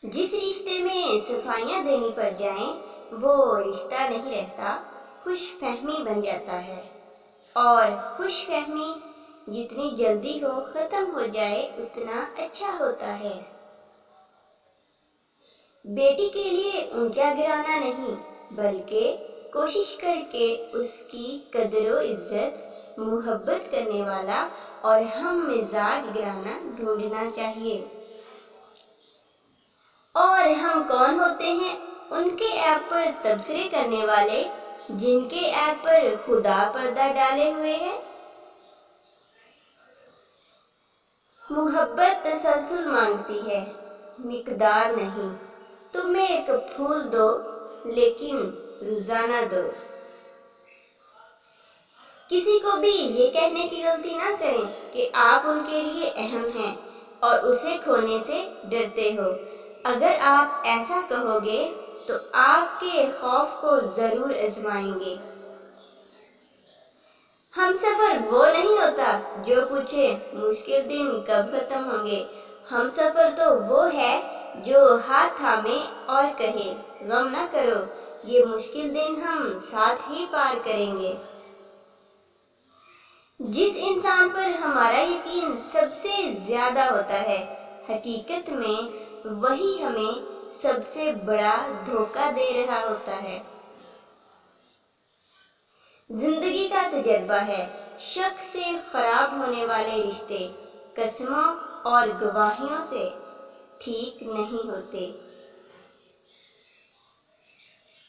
जिस रिश्ते में सफाइयाँ देनी पड़ जाएं, वो रिश्ता नहीं रहता, खुशफहमी बन जाता है। और खुशफहमी जितनी जल्दी हो ख़त्म हो जाए उतना अच्छा होता है। बेटी के लिए ऊंचा गिराना नहीं, बल्कि कोशिश करके उसकी कदर इज्जत मोहब्बत करने वाला और हम मिजाज गिराना ढूंढना चाहिए। और हम कौन होते हैं? उनके ऐप पर तबसरे करने वाले जिनके ऐप पर खुदा पर्दा डाले हुए हैं। मोहब्बत तसलसल मांगती है, मिकदार नहीं। तुम एक फूल दो, लेकिन रोजाना दो। किसी को भी ये कहने की गलती ना करें कि आप उनके लिए अहम हैं और उसे खोने से डरते हो। अगर आप ऐसा कहोगे तो आपके खौफ को जरूर आजमाएंगे। हमसफर वो नहीं होता जो पूछे मुश्किल दिन कब खत्म होंगे। हमसफर तो वो है जो हाथ थामे और कहे गम ना करो, ये मुश्किल दिन हम साथ ही पार करेंगे। जिस इंसान पर हमारा यकीन सबसे ज्यादा होता है, हकीकत में वही हमें सबसे बड़ा धोखा दे रहा होता है। जिंदगी का तजर्बा है, शक से खराब होने वाले रिश्ते कसमों और गवाहियों से ठीक नहीं होते।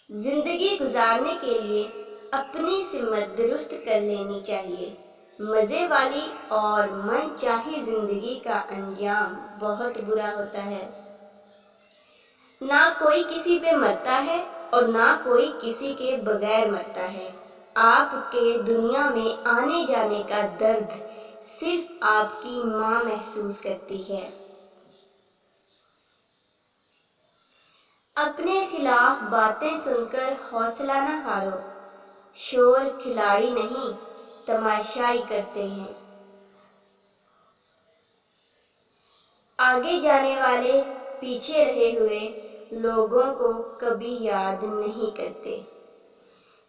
जिंदगी गुजारने के लिए अपनी सिमत दुरुस्त कर लेनी चाहिए। मजे वाली और मन चाही जिंदगी का अंजाम बहुत बुरा होता है। ना कोई किसी पे मरता है और ना कोई किसी के बगैर मरता है। आपके दुनिया में आने जाने का दर्द सिर्फ आपकी माँ महसूस करती है। अपने खिलाफ बातें सुनकर हौसला न हारो। शोर खिलाड़ी नहीं, तमाशाई करते हैं। आगे जाने वाले पीछे रहे हुए लोगों को कभी याद नहीं करते।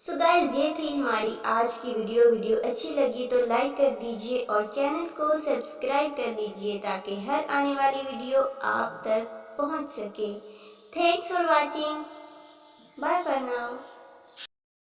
सो गाइस, ये थी हमारी आज की वीडियो अच्छी लगी तो लाइक कर दीजिए और चैनल को सब्सक्राइब कर लीजिए ताकि हर आने वाली वीडियो आप तक पहुंच सके। Thanks for watching. Bye bye now.